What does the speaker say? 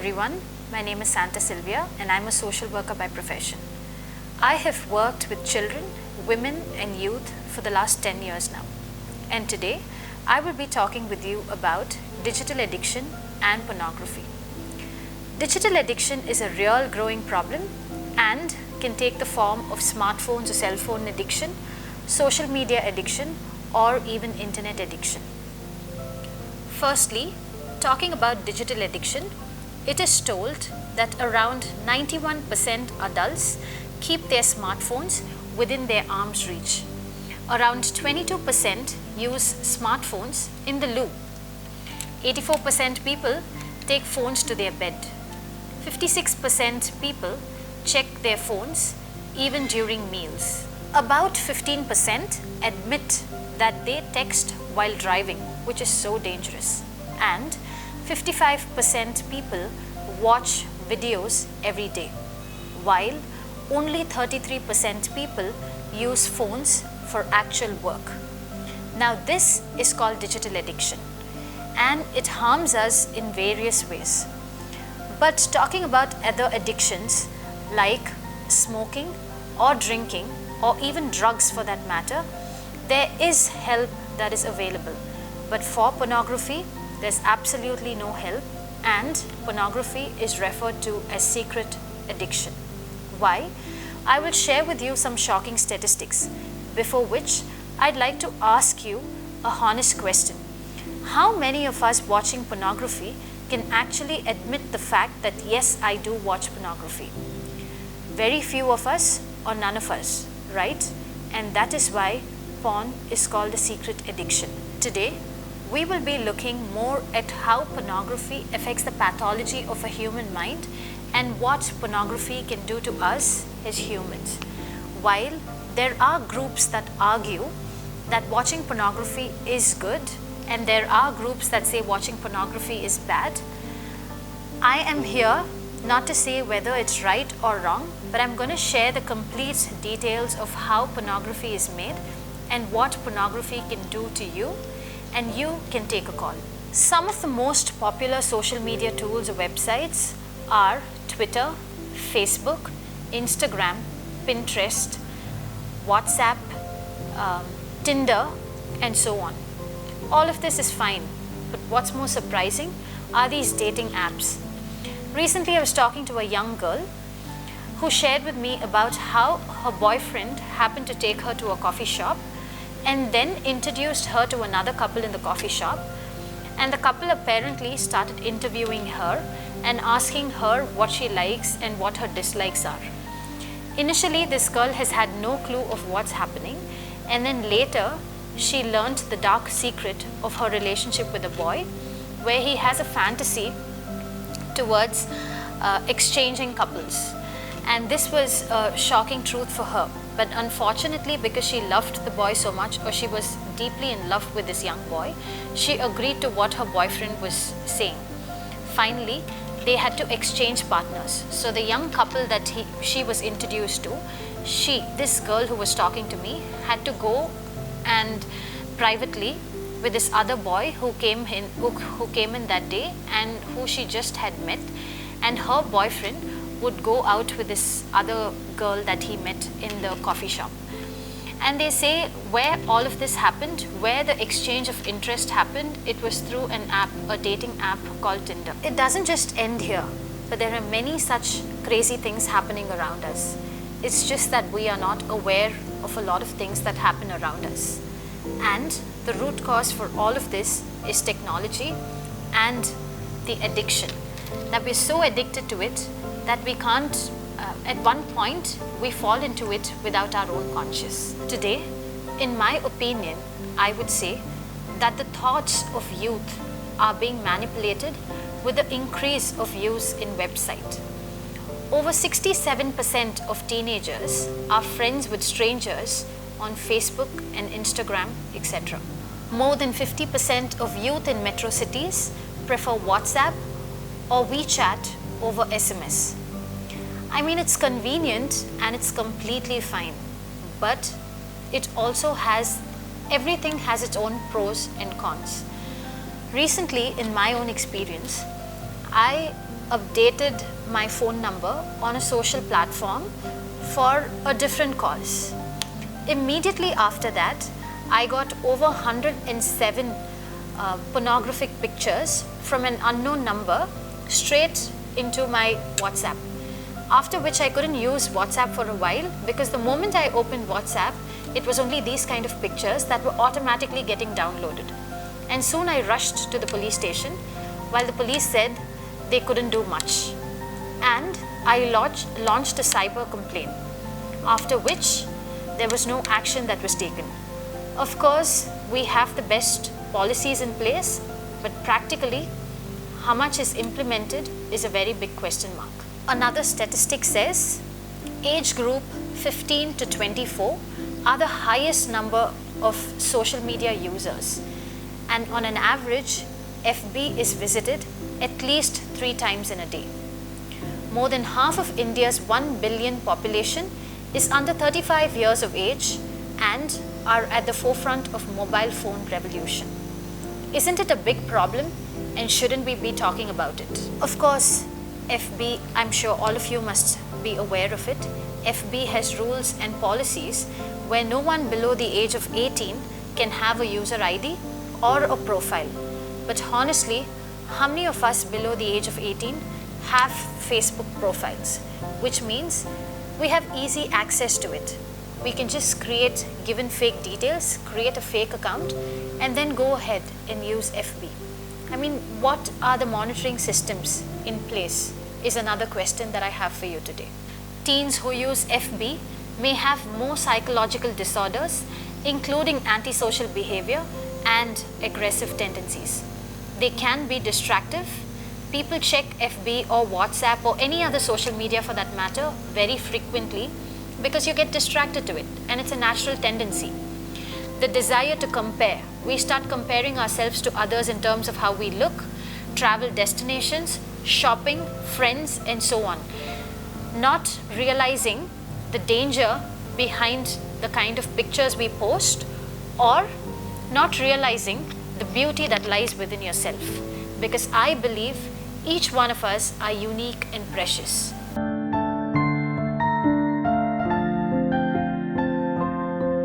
everyone. My name is Santa Sylvia and I'm a social worker by profession. I have worked with children, women and youth for the last 10 years now. And today, I will be talking with you about digital addiction and pornography. Digital addiction is a real growing problem and can take the form of smartphones or cell phone addiction, social media addiction, or even internet addiction. Firstly, talking about digital addiction, it is told that around 91% adults keep their smartphones within their arm's reach. Around 22% use smartphones in the loo. 84% people take phones to their bed. 56% people check their phones even during meals. About 15% admit that they text while driving, which is so dangerous. And 55% people watch videos every day, while only 33% people use phones for actual work. Now this is called digital addiction and it harms us in various ways. But talking about other addictions like smoking or drinking or even drugs for that matter, there is help that is available. But for pornography, there's absolutely no help and pornography is referred to as secret addiction. Why? I will share with you some shocking statistics, before which I'd like to ask you a honest question. How many of us watching pornography can actually admit the fact that yes, I do watch pornography? Very few of us or none of us, right? And that is why porn is called a secret addiction. Today, we will be looking more at how pornography affects the pathology of a human mind and what pornography can do to us as humans. While there are groups that argue that watching pornography is good and there are groups that say watching pornography is bad, I am here not to say whether it's right or wrong, but I'm going to share the complete details of how pornography is made and what pornography can do to you, and you can take a call. Some of the most popular social media tools or websites are Twitter, Facebook, Instagram, Pinterest, WhatsApp, Tinder, and so on. All of this is fine, but what's more surprising are these dating apps. Recently, I was talking to a young girl who shared with me about how her boyfriend happened to take her to a coffee shop and then introduced her to another couple in the coffee shop, and the couple apparently started interviewing her and asking her what she likes and what her dislikes are. Initially, this girl has had no clue of what's happening, and then later she learned the dark secret of her relationship with a boy, where he has a fantasy towards exchanging couples. And this was a shocking truth for her. But unfortunately, because she loved the boy so much, or she was deeply in love with this young boy, she agreed to what her boyfriend was saying. Finally, they had to exchange partners. So the young couple that she was introduced to, this girl who was talking to me, had to go and privately with this other boy who came in that day and who she just had met, and her boyfriend would go out with this other girl that he met in the coffee shop. And they say where all of this happened, where the exchange of interest happened, it was through an app, a dating app called Tinder. It doesn't just end here, but there are many such crazy things happening around us. It's just that we are not aware of a lot of things that happen around us. And the root cause for all of this is technology and the addiction. That we're so addicted to it that we can't, at one point, we fall into it without our own conscious. Today, in my opinion, I would say that the thoughts of youth are being manipulated with the increase of use in website. Over 67% of teenagers are friends with strangers on Facebook and Instagram, etc. More than 50% of youth in metro cities prefer WhatsApp or WeChat over SMS. I mean, it's convenient and it's completely fine, but it also everything has its own pros and cons. Recently, in my own experience, I updated my phone number on a social platform for a different cause. Immediately after that, I got over 107 pornographic pictures from an unknown number straight into my WhatsApp. After which I couldn't use WhatsApp for a while, because the moment I opened WhatsApp, it was only these kind of pictures that were automatically getting downloaded. And soon I rushed to the police station, while the police said they couldn't do much. And I launched a cyber complaint, after which there was no action that was taken. Of course, we have the best policies in place, but practically, how much is implemented is a very big question mark. Another statistic says age group 15 to 24 are the highest number of social media users, and on an average, FB is visited at least 3 times in a day. More than half of India's 1 billion population is under 35 years of age and are at the forefront of mobile phone revolution. Isn't it a big problem, and shouldn't we be talking about it? Of course, FB, I'm sure all of you must be aware of it. FB has rules and policies where no one below the age of 18 can have a user ID or a profile. But honestly, how many of us below the age of 18 have Facebook profiles? Which means we have easy access to it. We can just given fake details, create a fake account, and then go ahead and use FB. I mean, what are the monitoring systems in place is another question that I have for you today. Teens who use FB may have more psychological disorders, including antisocial behavior and aggressive tendencies. They can be distractive. People check FB or WhatsApp or any other social media for that matter very frequently because you get distracted to it, and it's a natural tendency. The desire to compare. We start comparing ourselves to others in terms of how we look, travel destinations, shopping, friends, and so on. Not realizing the danger behind the kind of pictures we post, or not realizing the beauty that lies within yourself. Because I believe each one of us are unique and precious.